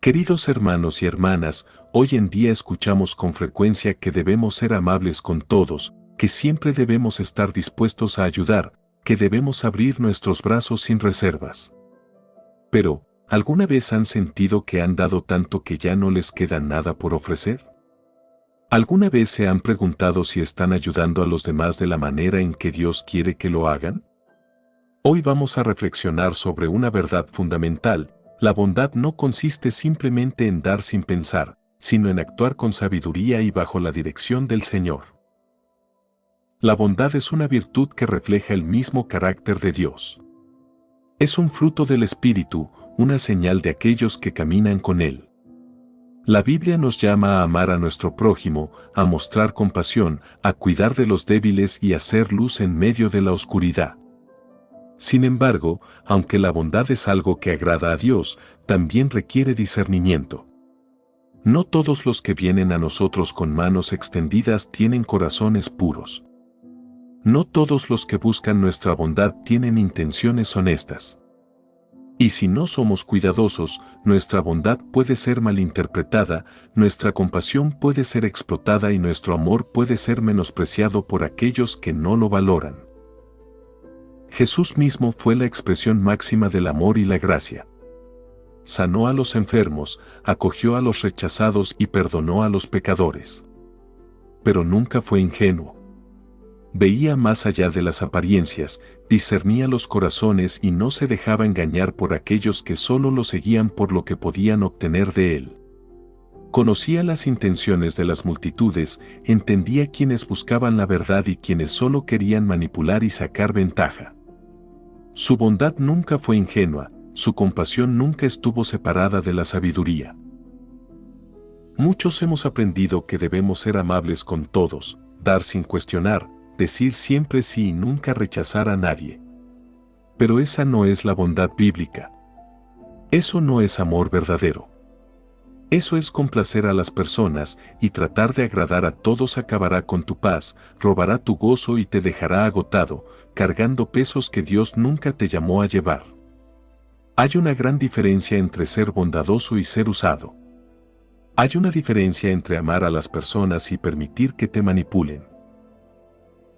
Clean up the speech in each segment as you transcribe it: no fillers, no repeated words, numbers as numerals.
Queridos hermanos y hermanas, hoy en día escuchamos con frecuencia que debemos ser amables con todos, que siempre debemos estar dispuestos a ayudar, que debemos abrir nuestros brazos sin reservas. Pero, ¿alguna vez han sentido que han dado tanto que ya no les queda nada por ofrecer? ¿Alguna vez se han preguntado si están ayudando a los demás de la manera en que Dios quiere que lo hagan? Hoy vamos a reflexionar sobre una verdad fundamental. La bondad no consiste simplemente en dar sin pensar, sino en actuar con sabiduría y bajo la dirección del Señor. La bondad es una virtud que refleja el mismo carácter de Dios. Es un fruto del Espíritu, una señal de aquellos que caminan con Él. La Biblia nos llama a amar a nuestro prójimo, a mostrar compasión, a cuidar de los débiles y a hacer luz en medio de la oscuridad. Sin embargo, aunque la bondad es algo que agrada a Dios, también requiere discernimiento. No todos los que vienen a nosotros con manos extendidas tienen corazones puros. No todos los que buscan nuestra bondad tienen intenciones honestas. Y si no somos cuidadosos, nuestra bondad puede ser malinterpretada, nuestra compasión puede ser explotada y nuestro amor puede ser menospreciado por aquellos que no lo valoran. Jesús mismo fue la expresión máxima del amor y la gracia. Sanó a los enfermos, acogió a los rechazados y perdonó a los pecadores. Pero nunca fue ingenuo. Veía más allá de las apariencias, discernía los corazones y no se dejaba engañar por aquellos que solo lo seguían por lo que podían obtener de él. Conocía las intenciones de las multitudes, entendía quienes buscaban la verdad y quienes solo querían manipular y sacar ventaja. Su bondad nunca fue ingenua, su compasión nunca estuvo separada de la sabiduría. Muchos hemos aprendido que debemos ser amables con todos, dar sin cuestionar, decir siempre sí y nunca rechazar a nadie. Pero esa no es la bondad bíblica. Eso no es amor verdadero. Eso es complacer a las personas y tratar de agradar a todos acabará con tu paz, robará tu gozo y te dejará agotado, cargando pesos que Dios nunca te llamó a llevar. Hay una gran diferencia entre ser bondadoso y ser usado. Hay una diferencia entre amar a las personas y permitir que te manipulen.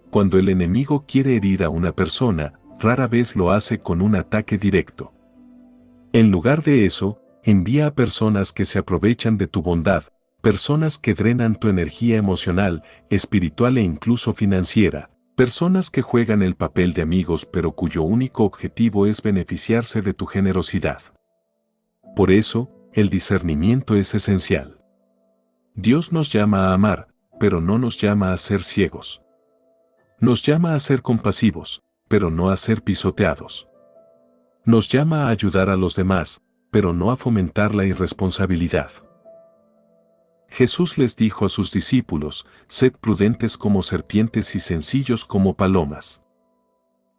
Cuando el enemigo quiere herir a una persona, rara vez lo hace con un ataque directo. En lugar de eso, envía a personas que se aprovechan de tu bondad, personas que drenan tu energía emocional, espiritual e incluso financiera, personas que juegan el papel de amigos pero cuyo único objetivo es beneficiarse de tu generosidad. Por eso, el discernimiento es esencial. Dios nos llama a amar, pero no nos llama a ser ciegos. Nos llama a ser compasivos, pero no a ser pisoteados. Nos llama a ayudar a los demás, pero no a fomentar la irresponsabilidad. Jesús les dijo a sus discípulos, sed prudentes como serpientes y sencillos como palomas.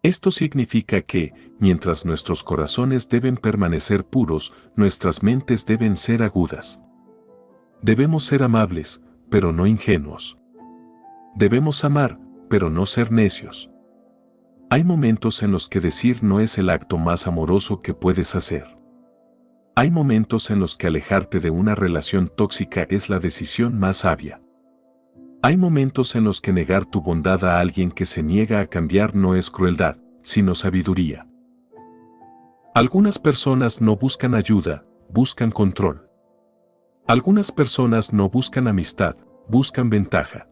Esto significa que, mientras nuestros corazones deben permanecer puros, nuestras mentes deben ser agudas. Debemos ser amables, pero no ingenuos. Debemos amar, pero no ser necios. Hay momentos en los que decir no es el acto más amoroso que puedes hacer. Hay momentos en los que alejarte de una relación tóxica es la decisión más sabia. Hay momentos en los que negar tu bondad a alguien que se niega a cambiar no es crueldad, sino sabiduría. Algunas personas no buscan ayuda, buscan control. Algunas personas no buscan amistad, buscan ventaja.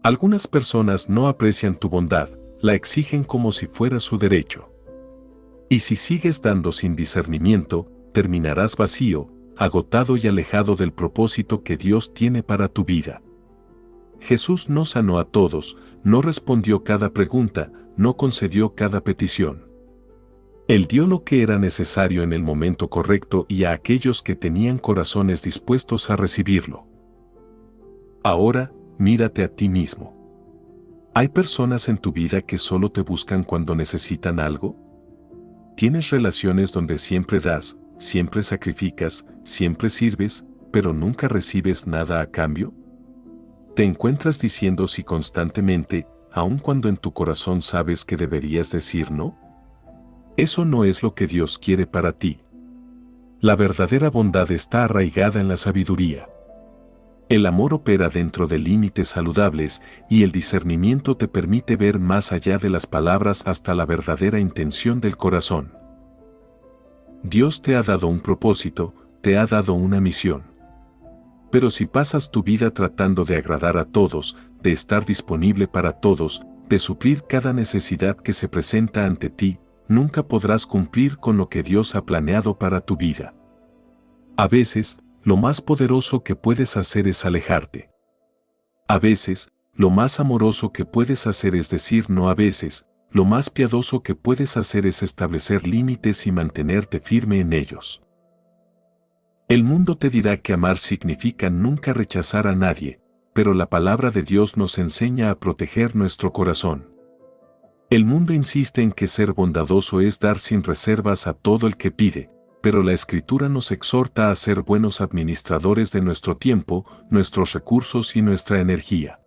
Algunas personas no aprecian tu bondad, la exigen como si fuera su derecho. Y si sigues dando sin discernimiento, terminarás vacío, agotado y alejado del propósito que Dios tiene para tu vida. Jesús no sanó a todos, no respondió cada pregunta, no concedió cada petición. Él dio lo que era necesario en el momento correcto y a aquellos que tenían corazones dispuestos a recibirlo. Ahora, mírate a ti mismo. ¿Hay personas en tu vida que solo te buscan cuando necesitan algo? ¿Tienes relaciones donde siempre das, siempre sacrificas, siempre sirves, pero nunca recibes nada a cambio? ¿Te encuentras diciendo sí constantemente, aun cuando en tu corazón sabes que deberías decir no? Eso no es lo que Dios quiere para ti. La verdadera bondad está arraigada en la sabiduría. El amor opera dentro de límites saludables y el discernimiento te permite ver más allá de las palabras hasta la verdadera intención del corazón. Dios te ha dado un propósito, te ha dado una misión. Pero si pasas tu vida tratando de agradar a todos, de estar disponible para todos, de suplir cada necesidad que se presenta ante ti, nunca podrás cumplir con lo que Dios ha planeado para tu vida. A veces, lo más poderoso que puedes hacer es alejarte. A veces, lo más amoroso que puedes hacer es decir no. A veces, lo más piadoso que puedes hacer es establecer límites y mantenerte firme en ellos. El mundo te dirá que amar significa nunca rechazar a nadie, pero la palabra de Dios nos enseña a proteger nuestro corazón. El mundo insiste en que ser bondadoso es dar sin reservas a todo el que pide, pero la Escritura nos exhorta a ser buenos administradores de nuestro tiempo, nuestros recursos y nuestra energía.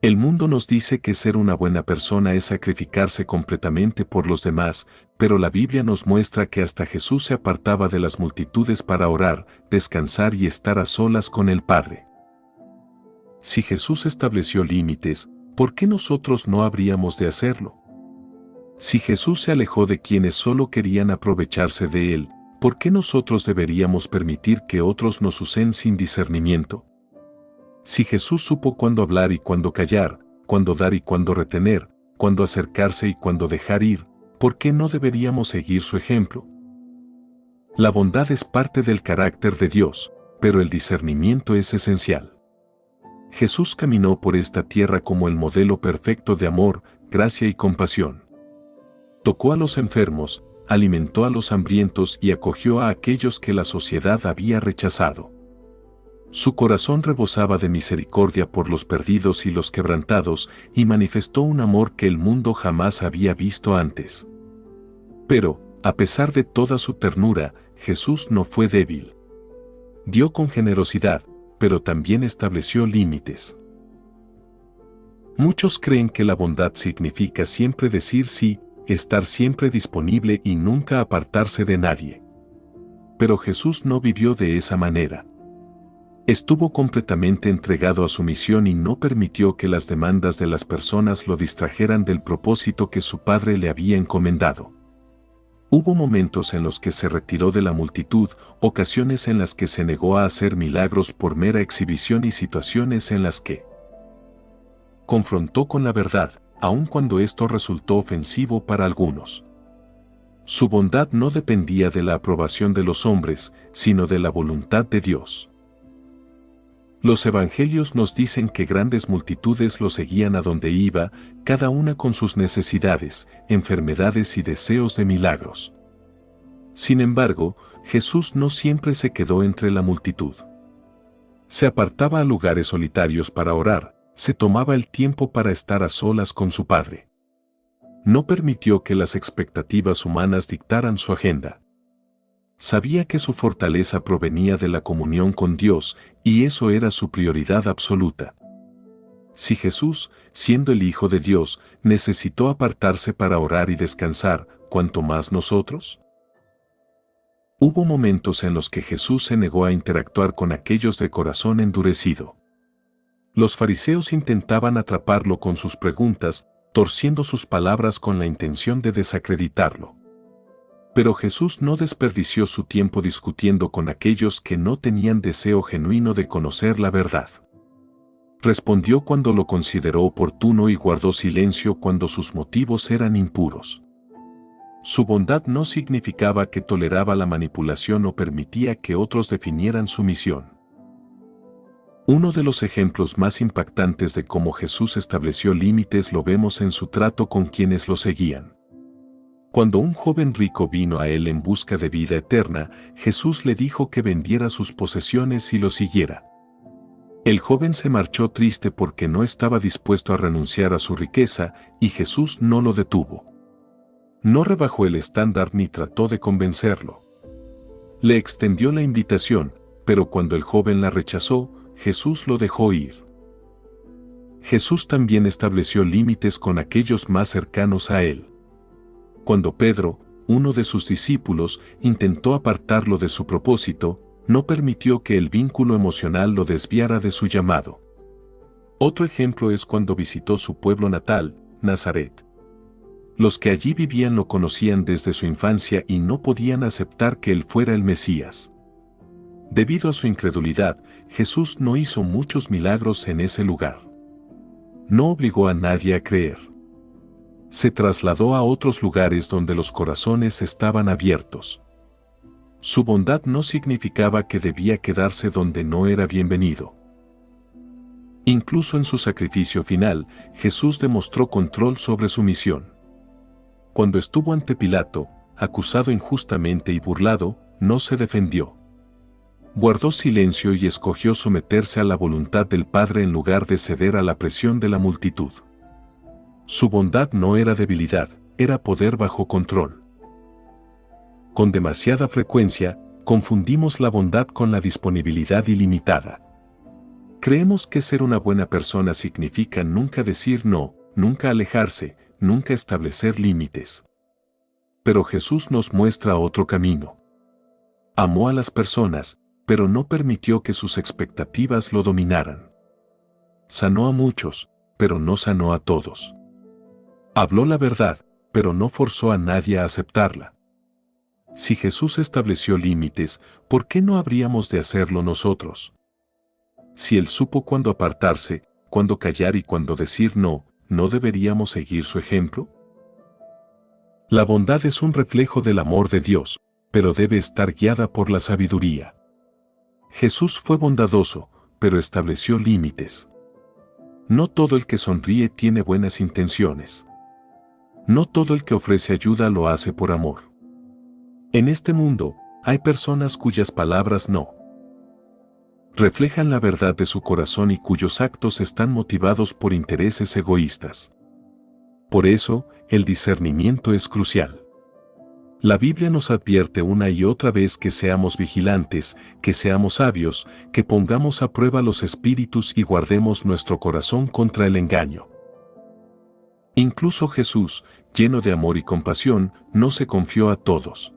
El mundo nos dice que ser una buena persona es sacrificarse completamente por los demás, pero la Biblia nos muestra que hasta Jesús se apartaba de las multitudes para orar, descansar y estar a solas con el Padre. Si Jesús estableció límites, ¿por qué nosotros no habríamos de hacerlo? Si Jesús se alejó de quienes solo querían aprovecharse de Él, ¿por qué nosotros deberíamos permitir que otros nos usen sin discernimiento? Si Jesús supo cuándo hablar y cuándo callar, cuándo dar y cuándo retener, cuándo acercarse y cuándo dejar ir, ¿por qué no deberíamos seguir su ejemplo? La bondad es parte del carácter de Dios, pero el discernimiento es esencial. Jesús caminó por esta tierra como el modelo perfecto de amor, gracia y compasión. Tocó a los enfermos, alimentó a los hambrientos y acogió a aquellos que la sociedad había rechazado. Su corazón rebosaba de misericordia por los perdidos y los quebrantados y manifestó un amor que el mundo jamás había visto antes. Pero, a pesar de toda su ternura, Jesús no fue débil. Dio con generosidad, pero también estableció límites. Muchos creen que la bondad significa siempre decir sí, estar siempre disponible y nunca apartarse de nadie. Pero Jesús no vivió de esa manera. Estuvo completamente entregado a su misión y no permitió que las demandas de las personas lo distrajeran del propósito que su Padre le había encomendado. Hubo momentos en los que se retiró de la multitud, ocasiones en las que se negó a hacer milagros por mera exhibición y situaciones en las que confrontó con la verdad, aun cuando esto resultó ofensivo para algunos. Su bondad no dependía de la aprobación de los hombres, sino de la voluntad de Dios. Los evangelios nos dicen que grandes multitudes lo seguían a donde iba, cada una con sus necesidades, enfermedades y deseos de milagros. Sin embargo, Jesús no siempre se quedó entre la multitud. Se apartaba a lugares solitarios para orar, se tomaba el tiempo para estar a solas con su Padre. No permitió que las expectativas humanas dictaran su agenda. Sabía que su fortaleza provenía de la comunión con Dios, y eso era su prioridad absoluta. Si Jesús, siendo el Hijo de Dios, necesitó apartarse para orar y descansar, ¿cuánto más nosotros? Hubo momentos en los que Jesús se negó a interactuar con aquellos de corazón endurecido. Los fariseos intentaban atraparlo con sus preguntas, torciendo sus palabras con la intención de desacreditarlo. Pero Jesús no desperdició su tiempo discutiendo con aquellos que no tenían deseo genuino de conocer la verdad. Respondió cuando lo consideró oportuno y guardó silencio cuando sus motivos eran impuros. Su bondad no significaba que toleraba la manipulación o permitía que otros definieran su misión. Uno de los ejemplos más impactantes de cómo Jesús estableció límites lo vemos en su trato con quienes lo seguían. Cuando un joven rico vino a él en busca de vida eterna, Jesús le dijo que vendiera sus posesiones y lo siguiera. El joven se marchó triste porque no estaba dispuesto a renunciar a su riqueza, y Jesús no lo detuvo. No rebajó el estándar ni trató de convencerlo. Le extendió la invitación, pero cuando el joven la rechazó, Jesús lo dejó ir. Jesús también estableció límites con aquellos más cercanos a él. Cuando Pedro, uno de sus discípulos, intentó apartarlo de su propósito, no permitió que el vínculo emocional lo desviara de su llamado. Otro ejemplo es cuando visitó su pueblo natal, Nazaret. Los que allí vivían lo conocían desde su infancia y no podían aceptar que él fuera el Mesías. Debido a su incredulidad, Jesús no hizo muchos milagros en ese lugar. No obligó a nadie a creer. Se trasladó a otros lugares donde los corazones estaban abiertos. Su bondad no significaba que debía quedarse donde no era bienvenido. Incluso en su sacrificio final, Jesús demostró control sobre su misión. Cuando estuvo ante Pilato, acusado injustamente y burlado, no se defendió. Guardó silencio y escogió someterse a la voluntad del Padre en lugar de ceder a la presión de la multitud. Su bondad no era debilidad, era poder bajo control. Con demasiada frecuencia, confundimos la bondad con la disponibilidad ilimitada. Creemos que ser una buena persona significa nunca decir no, nunca alejarse, nunca establecer límites. Pero Jesús nos muestra otro camino. Amó a las personas, pero no permitió que sus expectativas lo dominaran. Sanó a muchos, pero no sanó a todos. Habló la verdad, pero no forzó a nadie a aceptarla. Si Jesús estableció límites, ¿por qué no habríamos de hacerlo nosotros? Si Él supo cuándo apartarse, cuándo callar y cuándo decir no, ¿no deberíamos seguir su ejemplo? La bondad es un reflejo del amor de Dios, pero debe estar guiada por la sabiduría. Jesús fue bondadoso, pero estableció límites. No todo el que sonríe tiene buenas intenciones. No todo el que ofrece ayuda lo hace por amor. En este mundo, hay personas cuyas palabras no reflejan la verdad de su corazón y cuyos actos están motivados por intereses egoístas. Por eso, el discernimiento es crucial. La Biblia nos advierte una y otra vez que seamos vigilantes, que seamos sabios, que pongamos a prueba los espíritus y guardemos nuestro corazón contra el engaño. Incluso Jesús, lleno de amor y compasión, no se confió a todos.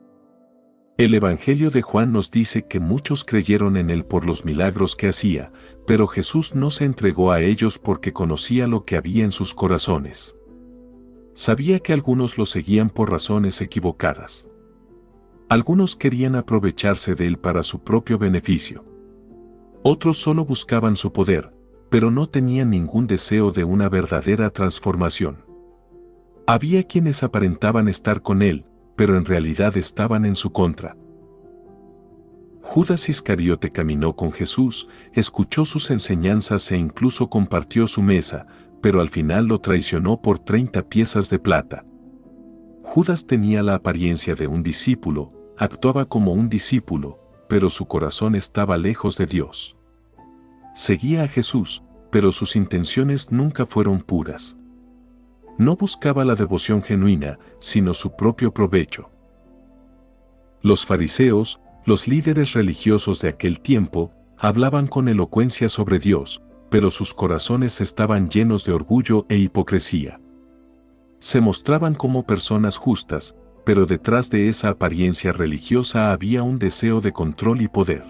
El Evangelio de Juan nos dice que muchos creyeron en él por los milagros que hacía, pero Jesús no se entregó a ellos porque conocía lo que había en sus corazones. Sabía que algunos lo seguían por razones equivocadas. Algunos querían aprovecharse de él para su propio beneficio. Otros solo buscaban su poder, pero no tenían ningún deseo de una verdadera transformación. Había quienes aparentaban estar con él, pero en realidad estaban en su contra. Judas Iscariote caminó con Jesús, escuchó sus enseñanzas e incluso compartió su mesa, pero al final lo traicionó por 30 piezas de plata. Judas tenía la apariencia de un discípulo, actuaba como un discípulo, pero su corazón estaba lejos de Dios. Seguía a Jesús, pero sus intenciones nunca fueron puras. No buscaba la devoción genuina, sino su propio provecho. Los fariseos, los líderes religiosos de aquel tiempo, hablaban con elocuencia sobre Dios, pero sus corazones estaban llenos de orgullo e hipocresía. Se mostraban como personas justas, pero detrás de esa apariencia religiosa había un deseo de control y poder.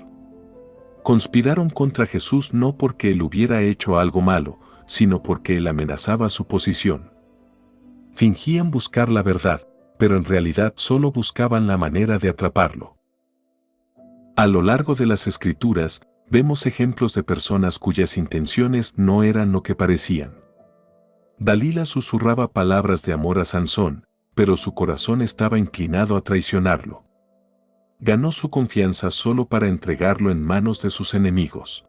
Conspiraron contra Jesús no porque él hubiera hecho algo malo, sino porque él amenazaba su posición. Fingían buscar la verdad, pero en realidad solo buscaban la manera de atraparlo. A lo largo de las Escrituras, vemos ejemplos de personas cuyas intenciones no eran lo que parecían. Dalila susurraba palabras de amor a Sansón, pero su corazón estaba inclinado a traicionarlo. Ganó su confianza solo para entregarlo en manos de sus enemigos.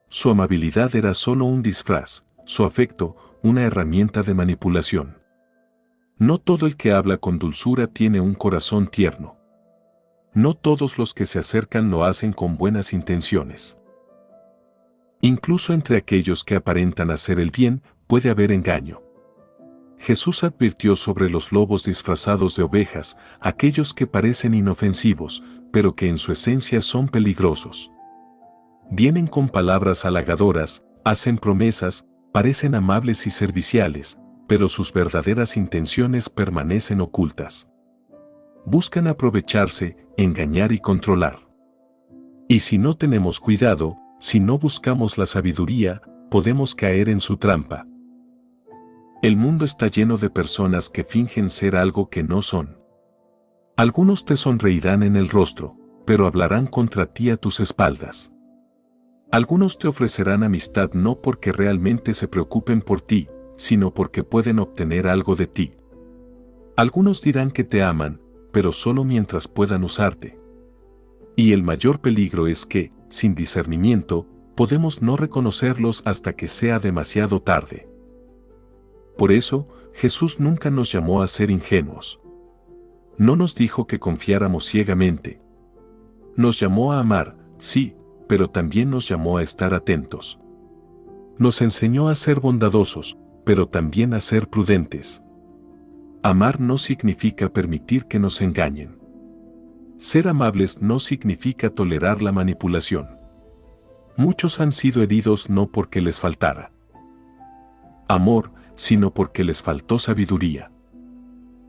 Su amabilidad era solo un disfraz, su afecto, una herramienta de manipulación. No todo el que habla con dulzura tiene un corazón tierno. No todos los que se acercan lo hacen con buenas intenciones. Incluso entre aquellos que aparentan hacer el bien, puede haber engaño. Jesús advirtió sobre los lobos disfrazados de ovejas, aquellos que parecen inofensivos, pero que en su esencia son peligrosos. Vienen con palabras halagadoras, hacen promesas, parecen amables y serviciales, pero sus verdaderas intenciones permanecen ocultas. Buscan aprovecharse, engañar y controlar. Y si no tenemos cuidado, si no buscamos la sabiduría, podemos caer en su trampa. El mundo está lleno de personas que fingen ser algo que no son. Algunos te sonreirán en el rostro, pero hablarán contra ti a tus espaldas. Algunos te ofrecerán amistad no porque realmente se preocupen por ti, sino porque pueden obtener algo de ti. Algunos dirán que te aman, pero solo mientras puedan usarte. Y el mayor peligro es que, sin discernimiento, podemos no reconocerlos hasta que sea demasiado tarde. Por eso, Jesús nunca nos llamó a ser ingenuos. No nos dijo que confiáramos ciegamente. Nos llamó a amar, sí, pero también nos llamó a estar atentos. Nos enseñó a ser bondadosos, pero también a ser prudentes. Amar no significa permitir que nos engañen. Ser amables no significa tolerar la manipulación. Muchos han sido heridos no porque les faltara amor, sino porque les faltó sabiduría.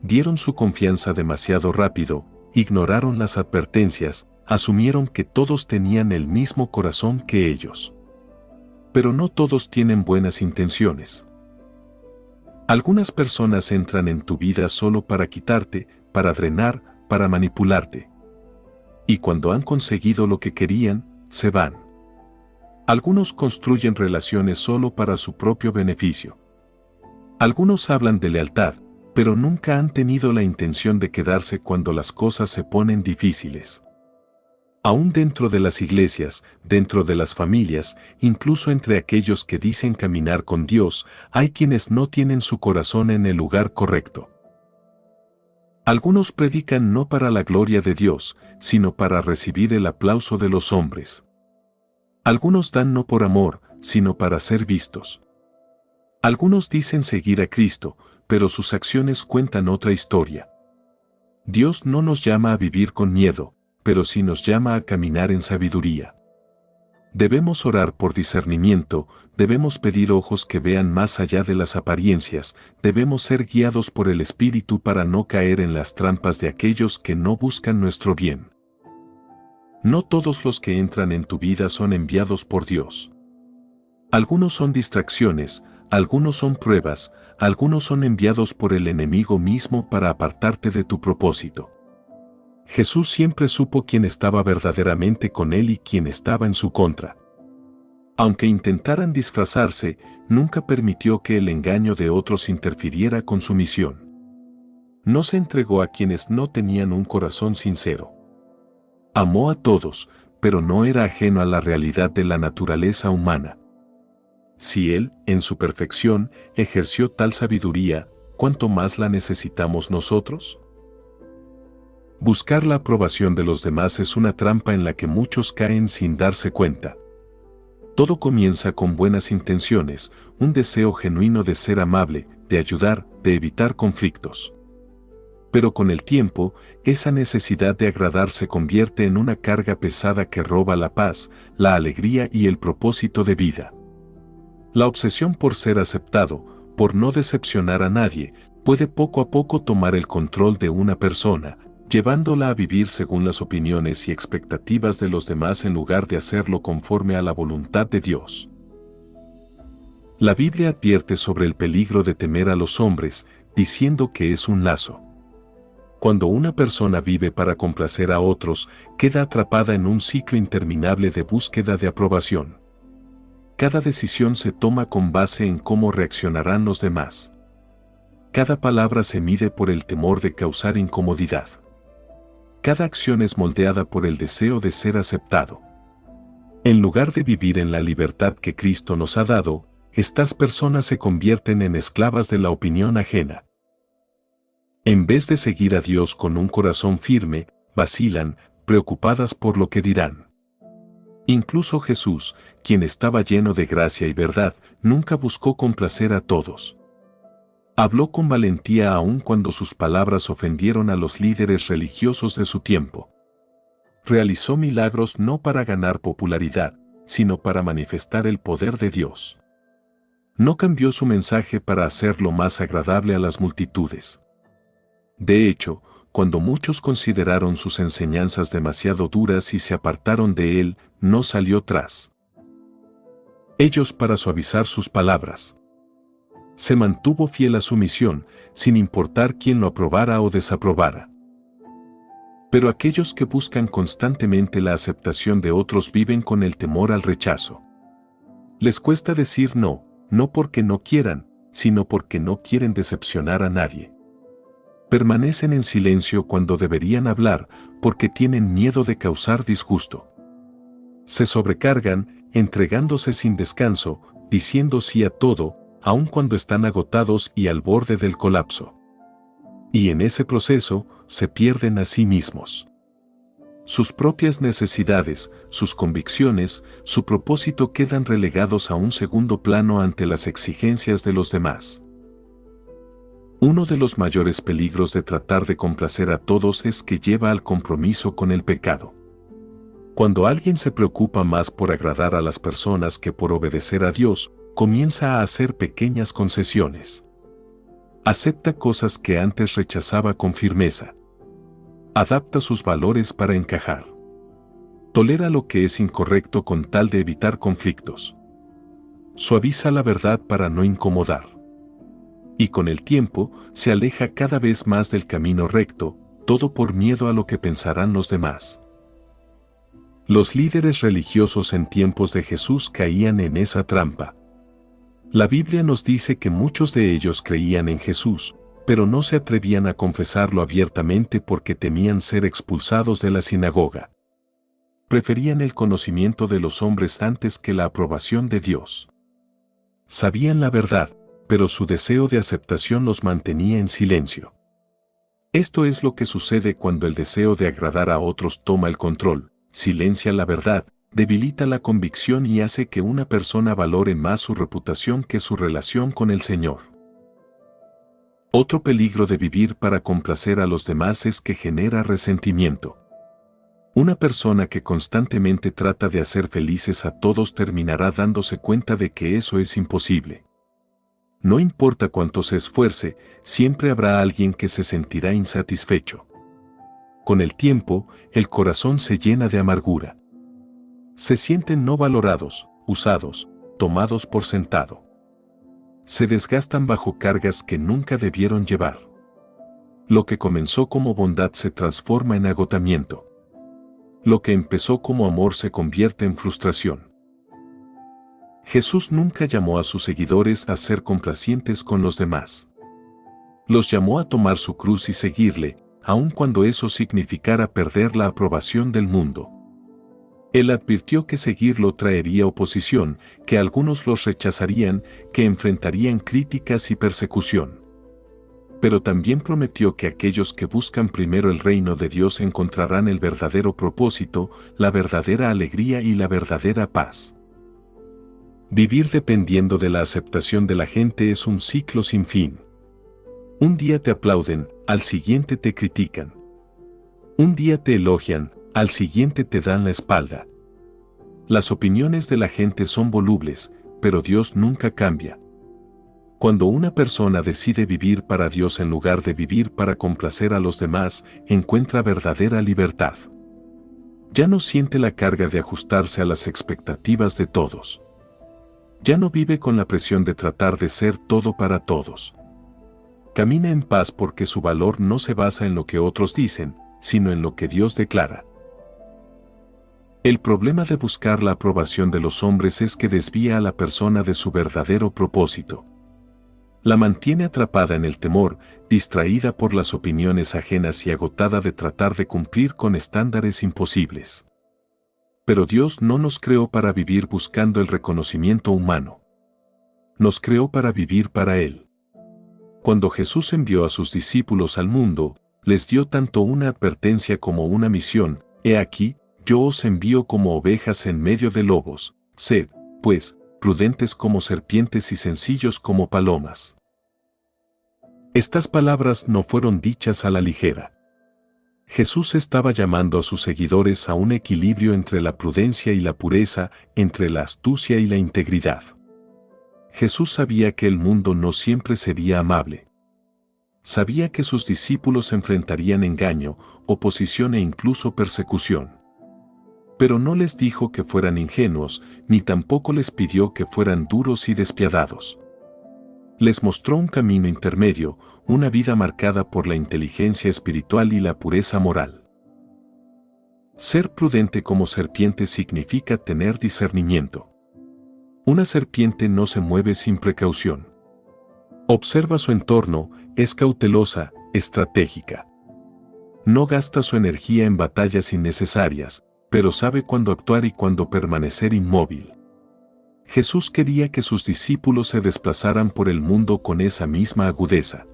Dieron su confianza demasiado rápido, ignoraron las advertencias, asumieron que todos tenían el mismo corazón que ellos. Pero no todos tienen buenas intenciones. Algunas personas entran en tu vida solo para quitarte, para drenar, para manipularte. Y cuando han conseguido lo que querían, se van. Algunos construyen relaciones solo para su propio beneficio. Algunos hablan de lealtad, pero nunca han tenido la intención de quedarse cuando las cosas se ponen difíciles. Aún dentro de las iglesias, dentro de las familias, incluso entre aquellos que dicen caminar con Dios, hay quienes no tienen su corazón en el lugar correcto. Algunos predican no para la gloria de Dios, sino para recibir el aplauso de los hombres. Algunos dan no por amor, sino para ser vistos. Algunos dicen seguir a Cristo, pero sus acciones cuentan otra historia. Dios no nos llama a vivir con miedo, pero sí nos llama a caminar en sabiduría. Debemos orar por discernimiento, debemos pedir ojos que vean más allá de las apariencias, debemos ser guiados por el Espíritu para no caer en las trampas de aquellos que no buscan nuestro bien. No todos los que entran en tu vida son enviados por Dios. Algunos son distracciones, algunos son pruebas, algunos son enviados por el enemigo mismo para apartarte de tu propósito. Jesús siempre supo quién estaba verdaderamente con él y quién estaba en su contra. Aunque intentaran disfrazarse, nunca permitió que el engaño de otros interfiriera con su misión. No se entregó a quienes no tenían un corazón sincero. Amó a todos, pero no era ajeno a la realidad de la naturaleza humana. Si Él, en su perfección, ejerció tal sabiduría, ¿cuánto más la necesitamos nosotros? Buscar la aprobación de los demás es una trampa en la que muchos caen sin darse cuenta. Todo comienza con buenas intenciones, un deseo genuino de ser amable, de ayudar, de evitar conflictos. Pero con el tiempo, esa necesidad de agradar se convierte en una carga pesada que roba la paz, la alegría y el propósito de vida. La obsesión por ser aceptado, por no decepcionar a nadie, puede poco a poco tomar el control de una persona, llevándola a vivir según las opiniones y expectativas de los demás en lugar de hacerlo conforme a la voluntad de Dios. La Biblia advierte sobre el peligro de temer a los hombres, diciendo que es un lazo. Cuando una persona vive para complacer a otros, queda atrapada en un ciclo interminable de búsqueda de aprobación. Cada decisión se toma con base en cómo reaccionarán los demás. Cada palabra se mide por el temor de causar incomodidad. Cada acción es moldeada por el deseo de ser aceptado. En lugar de vivir en la libertad que Cristo nos ha dado, estas personas se convierten en esclavas de la opinión ajena. En vez de seguir a Dios con un corazón firme, vacilan, preocupadas por lo que dirán. Incluso Jesús, quien estaba lleno de gracia y verdad, nunca buscó complacer a todos. Habló con valentía aun cuando sus palabras ofendieron a los líderes religiosos de su tiempo. Realizó milagros no para ganar popularidad, sino para manifestar el poder de Dios. No cambió su mensaje para hacerlo más agradable a las multitudes. De hecho, cuando muchos consideraron sus enseñanzas demasiado duras y se apartaron de él, no salió tras ellos para suavizar sus palabras. Se mantuvo fiel a su misión, sin importar quién lo aprobara o desaprobara. Pero aquellos que buscan constantemente la aceptación de otros viven con el temor al rechazo. Les cuesta decir no, no porque no quieran, sino porque no quieren decepcionar a nadie. Permanecen en silencio cuando deberían hablar, porque tienen miedo de causar disgusto. Se sobrecargan, entregándose sin descanso, diciendo sí a todo, aun cuando están agotados y al borde del colapso. Y en ese proceso, se pierden a sí mismos. Sus propias necesidades, sus convicciones, su propósito quedan relegados a un segundo plano ante las exigencias de los demás. Uno de los mayores peligros de tratar de complacer a todos es que lleva al compromiso con el pecado. Cuando alguien se preocupa más por agradar a las personas que por obedecer a Dios, comienza a hacer pequeñas concesiones. Acepta cosas que antes rechazaba con firmeza. Adapta sus valores para encajar. Tolera lo que es incorrecto con tal de evitar conflictos. Suaviza la verdad para no incomodar. Y con el tiempo, se aleja cada vez más del camino recto, todo por miedo a lo que pensarán los demás. Los líderes religiosos en tiempos de Jesús caían en esa trampa. La Biblia nos dice que muchos de ellos creían en Jesús, pero no se atrevían a confesarlo abiertamente porque temían ser expulsados de la sinagoga. Preferían el conocimiento de los hombres antes que la aprobación de Dios. Sabían la verdad, pero su deseo de aceptación los mantenía en silencio. Esto es lo que sucede cuando el deseo de agradar a otros toma el control, silencia la verdad, debilita la convicción y hace que una persona valore más su reputación que su relación con el Señor. Otro peligro de vivir para complacer a los demás es que genera resentimiento. Una persona que constantemente trata de hacer felices a todos terminará dándose cuenta de que eso es imposible. No importa cuánto se esfuerce, siempre habrá alguien que se sentirá insatisfecho. Con el tiempo, el corazón se llena de amargura. Se sienten no valorados, usados, tomados por sentado. Se desgastan bajo cargas que nunca debieron llevar. Lo que comenzó como bondad se transforma en agotamiento. Lo que empezó como amor se convierte en frustración. Jesús nunca llamó a sus seguidores a ser complacientes con los demás. Los llamó a tomar su cruz y seguirle, aun cuando eso significara perder la aprobación del mundo. Él advirtió que seguirlo traería oposición, que algunos los rechazarían, que enfrentarían críticas y persecución. Pero también prometió que aquellos que buscan primero el reino de Dios encontrarán el verdadero propósito, la verdadera alegría y la verdadera paz. Vivir dependiendo de la aceptación de la gente es un ciclo sin fin. Un día te aplauden, al siguiente te critican. Un día te elogian, al siguiente te dan la espalda. Las opiniones de la gente son volubles, pero Dios nunca cambia. Cuando una persona decide vivir para Dios en lugar de vivir para complacer a los demás, encuentra verdadera libertad. Ya no siente la carga de ajustarse a las expectativas de todos. Ya no vive con la presión de tratar de ser todo para todos. Camina en paz porque su valor no se basa en lo que otros dicen, sino en lo que Dios declara. El problema de buscar la aprobación de los hombres es que desvía a la persona de su verdadero propósito. La mantiene atrapada en el temor, distraída por las opiniones ajenas y agotada de tratar de cumplir con estándares imposibles. Pero Dios no nos creó para vivir buscando el reconocimiento humano. Nos creó para vivir para Él. Cuando Jesús envió a sus discípulos al mundo, les dio tanto una advertencia como una misión: He aquí, yo os envío como ovejas en medio de lobos, sed, pues, prudentes como serpientes y sencillos como palomas. Estas palabras no fueron dichas a la ligera. Jesús estaba llamando a sus seguidores a un equilibrio entre la prudencia y la pureza, entre la astucia y la integridad. Jesús sabía que el mundo no siempre sería amable. Sabía que sus discípulos enfrentarían engaño, oposición e incluso persecución. Pero no les dijo que fueran ingenuos, ni tampoco les pidió que fueran duros y despiadados. Les mostró un camino intermedio, una vida marcada por la inteligencia espiritual y la pureza moral. Ser prudente como serpiente significa tener discernimiento. Una serpiente no se mueve sin precaución. Observa su entorno, es cautelosa, estratégica. No gasta su energía en batallas innecesarias, pero sabe cuándo actuar y cuándo permanecer inmóvil. Jesús quería que sus discípulos se desplazaran por el mundo con esa misma agudeza.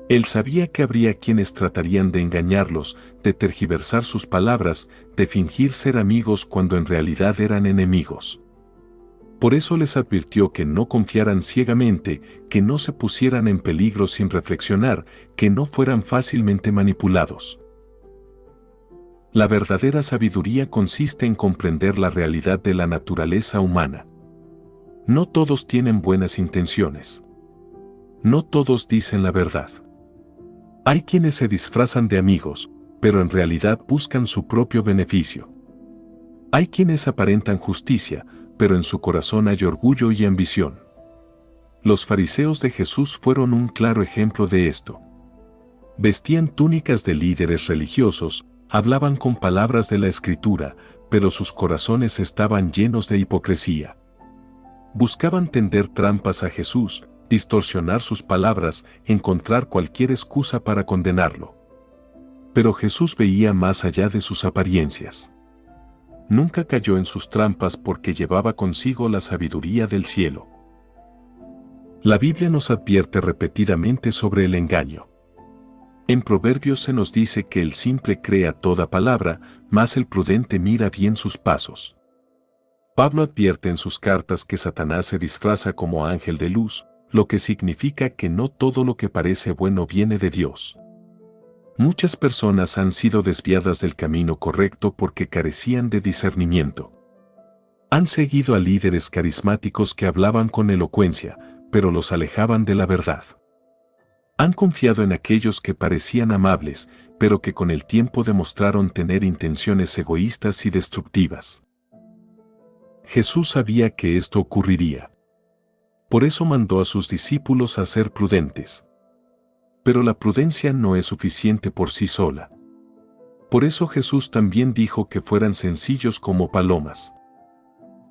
Él sabía que habría quienes tratarían de engañarlos, de tergiversar sus palabras, de fingir ser amigos cuando en realidad eran enemigos. Por eso les advirtió que no confiaran ciegamente, que no se pusieran en peligro sin reflexionar, que no fueran fácilmente manipulados. La verdadera sabiduría consiste en comprender la realidad de la naturaleza humana. No todos tienen buenas intenciones. No todos dicen la verdad. Hay quienes se disfrazan de amigos, pero en realidad buscan su propio beneficio. Hay quienes aparentan justicia, pero en su corazón hay orgullo y ambición. Los fariseos de Jesús fueron un claro ejemplo de esto. Vestían túnicas de líderes religiosos, hablaban con palabras de la Escritura, pero sus corazones estaban llenos de hipocresía. Buscaban tender trampas a Jesús, distorsionar sus palabras, encontrar cualquier excusa para condenarlo. Pero Jesús veía más allá de sus apariencias. Nunca cayó en sus trampas porque llevaba consigo la sabiduría del cielo. La Biblia nos advierte repetidamente sobre el engaño. En Proverbios se nos dice que el simple cree a toda palabra, mas el prudente mira bien sus pasos. Pablo advierte en sus cartas que Satanás se disfraza como ángel de luz, lo que significa que no todo lo que parece bueno viene de Dios. Muchas personas han sido desviadas del camino correcto porque carecían de discernimiento. Han seguido a líderes carismáticos que hablaban con elocuencia, pero los alejaban de la verdad. Han confiado en aquellos que parecían amables, pero que con el tiempo demostraron tener intenciones egoístas y destructivas. Jesús sabía que esto ocurriría. Por eso mandó a sus discípulos a ser prudentes. Pero la prudencia no es suficiente por sí sola. Por eso Jesús también dijo que fueran sencillos como palomas.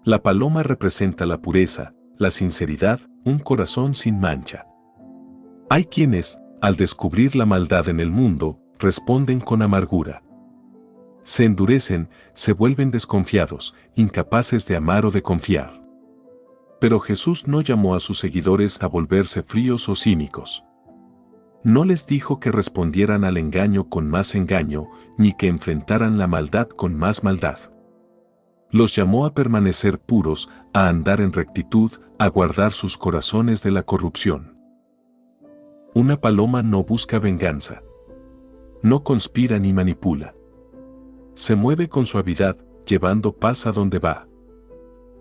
La paloma representa la pureza, la sinceridad, un corazón sin mancha. Hay quienes, al descubrir la maldad en el mundo, responden con amargura. Se endurecen, se vuelven desconfiados, incapaces de amar o de confiar. Pero Jesús no llamó a sus seguidores a volverse fríos o cínicos. No les dijo que respondieran al engaño con más engaño, ni que enfrentaran la maldad con más maldad. Los llamó a permanecer puros, a andar en rectitud, a guardar sus corazones de la corrupción. Una paloma no busca venganza. No conspira ni manipula. Se mueve con suavidad, llevando paz a donde va.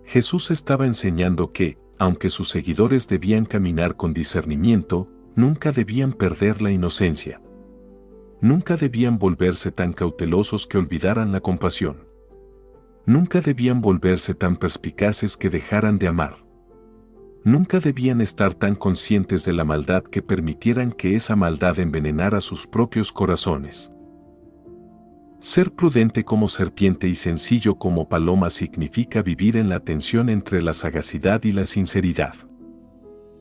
Jesús estaba enseñando que, aunque sus seguidores debían caminar con discernimiento, nunca debían perder la inocencia. Nunca debían volverse tan cautelosos que olvidaran la compasión. Nunca debían volverse tan perspicaces que dejaran de amar. Nunca debían estar tan conscientes de la maldad que permitieran que esa maldad envenenara sus propios corazones. Ser prudente como serpiente y sencillo como paloma significa vivir en la tensión entre la sagacidad y la sinceridad.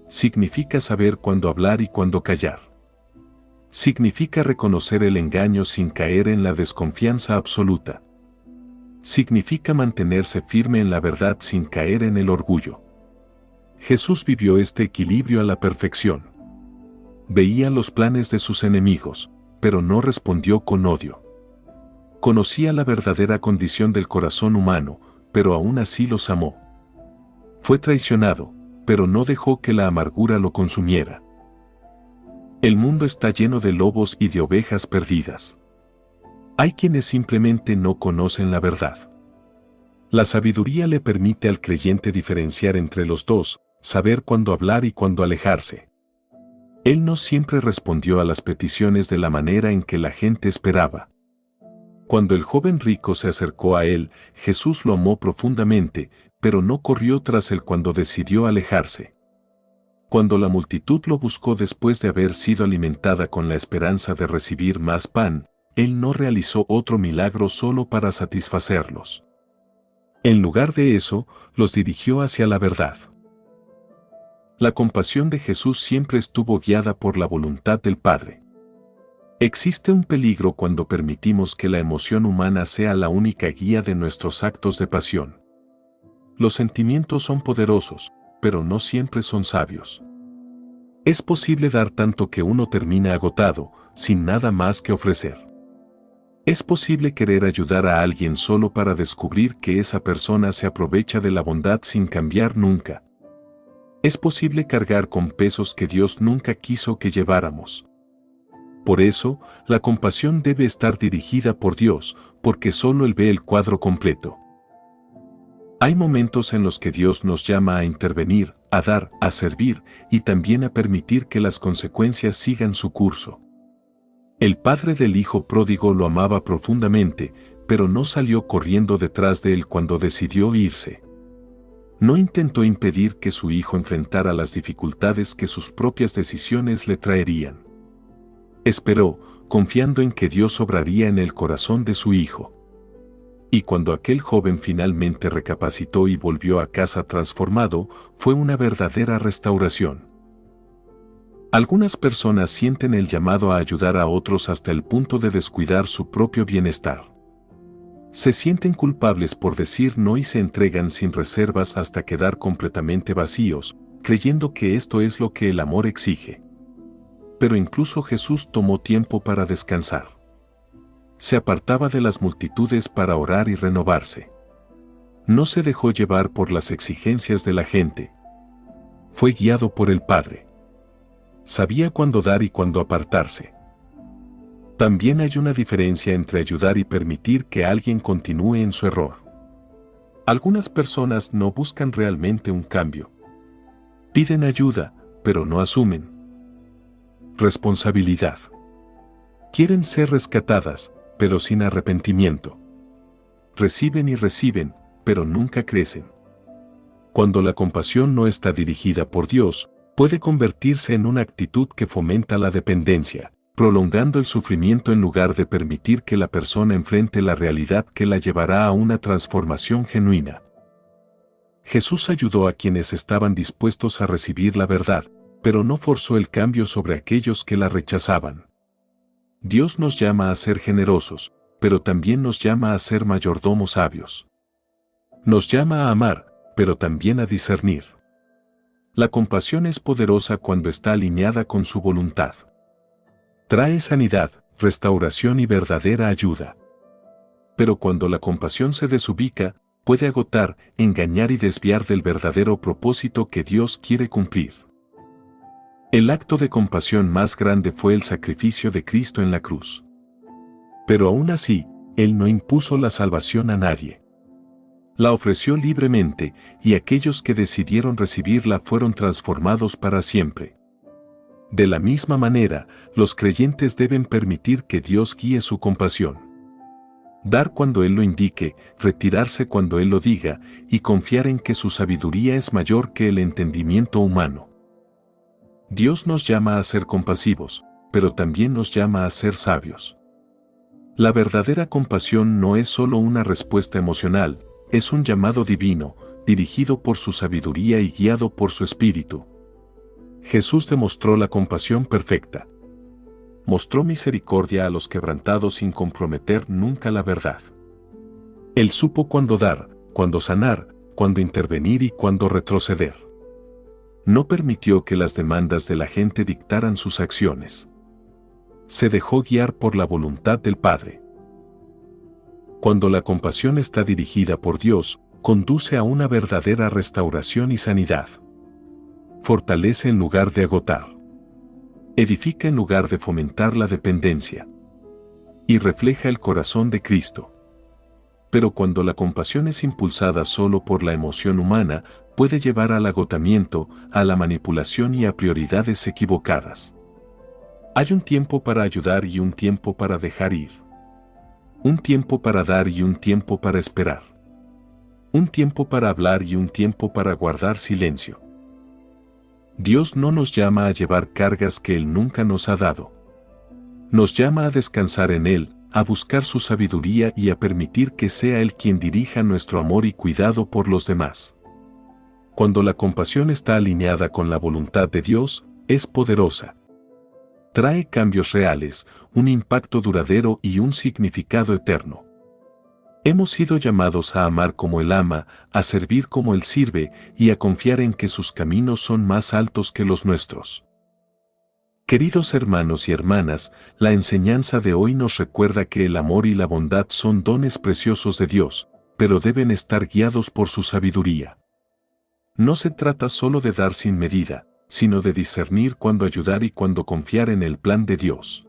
Significa saber cuándo hablar y cuándo callar. Significa reconocer el engaño sin caer en la desconfianza absoluta. Significa mantenerse firme en la verdad sin caer en el orgullo. Jesús vivió este equilibrio a la perfección. Veía los planes de sus enemigos, pero no respondió con odio. Conocía la verdadera condición del corazón humano, pero aún así los amó. Fue traicionado, pero no dejó que la amargura lo consumiera. El mundo está lleno de lobos y de ovejas perdidas. Hay quienes simplemente no conocen la verdad. La sabiduría le permite al creyente diferenciar entre los dos, saber cuándo hablar y cuándo alejarse. Él no siempre respondió a las peticiones de la manera en que la gente esperaba. Cuando el joven rico se acercó a él, Jesús lo amó profundamente, pero no corrió tras él cuando decidió alejarse. Cuando la multitud lo buscó después de haber sido alimentada con la esperanza de recibir más pan, él no realizó otro milagro solo para satisfacerlos. En lugar de eso, los dirigió hacia la verdad. La compasión de Jesús siempre estuvo guiada por la voluntad del Padre. Existe un peligro cuando permitimos que la emoción humana sea la única guía de nuestros actos de pasión. Los sentimientos son poderosos, pero no siempre son sabios. Es posible dar tanto que uno termina agotado, sin nada más que ofrecer. Es posible querer ayudar a alguien solo para descubrir que esa persona se aprovecha de la bondad sin cambiar nunca. Es posible cargar con pesos que Dios nunca quiso que lleváramos. Por eso, la compasión debe estar dirigida por Dios, porque solo Él ve el cuadro completo. Hay momentos en los que Dios nos llama a intervenir, a dar, a servir, y también a permitir que las consecuencias sigan su curso. El padre del hijo pródigo lo amaba profundamente, pero no salió corriendo detrás de él cuando decidió irse. No intentó impedir que su hijo enfrentara las dificultades que sus propias decisiones le traerían. Esperó, confiando en que Dios obraría en el corazón de su hijo. Y cuando aquel joven finalmente recapacitó y volvió a casa transformado, fue una verdadera restauración. Algunas personas sienten el llamado a ayudar a otros hasta el punto de descuidar su propio bienestar. Se sienten culpables por decir no y se entregan sin reservas hasta quedar completamente vacíos, creyendo que esto es lo que el amor exige. Pero incluso Jesús tomó tiempo para descansar. Se apartaba de las multitudes para orar y renovarse. No se dejó llevar por las exigencias de la gente. Fue guiado por el Padre. Sabía cuándo dar y cuándo apartarse. También hay una diferencia entre ayudar y permitir que alguien continúe en su error. Algunas personas no buscan realmente un cambio. Piden ayuda, pero no asumen responsabilidad. Quieren ser rescatadas, pero sin arrepentimiento. Reciben y reciben, pero nunca crecen. Cuando la compasión no está dirigida por Dios, puede convertirse en una actitud que fomenta la dependencia, prolongando el sufrimiento en lugar de permitir que la persona enfrente la realidad que la llevará a una transformación genuina. Jesús ayudó a quienes estaban dispuestos a recibir la verdad, pero no forzó el cambio sobre aquellos que la rechazaban. Dios nos llama a ser generosos, pero también nos llama a ser mayordomos sabios. Nos llama a amar, pero también a discernir. La compasión es poderosa cuando está alineada con su voluntad. Trae sanidad, restauración y verdadera ayuda. Pero cuando la compasión se desubica, puede agotar, engañar y desviar del verdadero propósito que Dios quiere cumplir. El acto de compasión más grande fue el sacrificio de Cristo en la cruz. Pero aún así, Él no impuso la salvación a nadie. La ofreció libremente, y aquellos que decidieron recibirla fueron transformados para siempre. De la misma manera, los creyentes deben permitir que Dios guíe su compasión. Dar cuando Él lo indique, retirarse cuando Él lo diga, y confiar en que su sabiduría es mayor que el entendimiento humano. Dios nos llama a ser compasivos, pero también nos llama a ser sabios. La verdadera compasión no es solo una respuesta emocional, es un llamado divino, dirigido por su sabiduría y guiado por su espíritu. Jesús demostró la compasión perfecta. Mostró misericordia a los quebrantados sin comprometer nunca la verdad. Él supo cuándo dar, cuándo sanar, cuándo intervenir y cuándo retroceder. No permitió que las demandas de la gente dictaran sus acciones. Se dejó guiar por la voluntad del Padre. Cuando la compasión está dirigida por Dios, conduce a una verdadera restauración y sanidad. Fortalece en lugar de agotar. Edifica en lugar de fomentar la dependencia. Y refleja el corazón de Cristo. Pero cuando la compasión es impulsada solo por la emoción humana, puede llevar al agotamiento, a la manipulación y a prioridades equivocadas. Hay un tiempo para ayudar y un tiempo para dejar ir. Un tiempo para dar y un tiempo para esperar. Un tiempo para hablar y un tiempo para guardar silencio. Dios no nos llama a llevar cargas que Él nunca nos ha dado. Nos llama a descansar en Él, a buscar su sabiduría y a permitir que sea Él quien dirija nuestro amor y cuidado por los demás. Cuando la compasión está alineada con la voluntad de Dios, es poderosa. Trae cambios reales, un impacto duradero y un significado eterno. Hemos sido llamados a amar como Él ama, a servir como Él sirve y a confiar en que sus caminos son más altos que los nuestros. Queridos hermanos y hermanas, la enseñanza de hoy nos recuerda que el amor y la bondad son dones preciosos de Dios, pero deben estar guiados por su sabiduría. No se trata solo de dar sin medida, sino de discernir cuándo ayudar y cuándo confiar en el plan de Dios.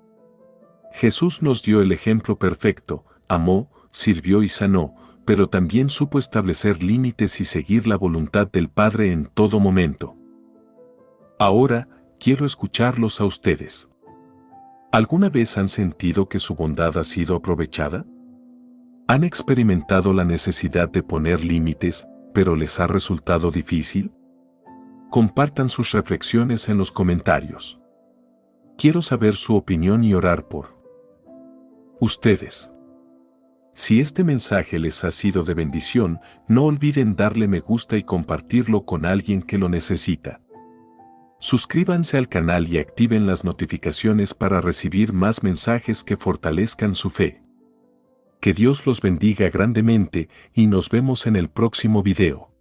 Jesús nos dio el ejemplo perfecto, amó, sirvió y sanó, pero también supo establecer límites y seguir la voluntad del Padre en todo momento. Ahora, quiero escucharlos a ustedes. ¿Alguna vez han sentido que su bondad ha sido aprovechada? ¿Han experimentado la necesidad de poner límites, pero les ha resultado difícil? Compartan sus reflexiones en los comentarios. Quiero saber su opinión y orar por ustedes. Si este mensaje les ha sido de bendición, no olviden darle me gusta y compartirlo con alguien que lo necesita. Suscríbanse al canal y activen las notificaciones para recibir más mensajes que fortalezcan su fe. Que Dios los bendiga grandemente y nos vemos en el próximo video.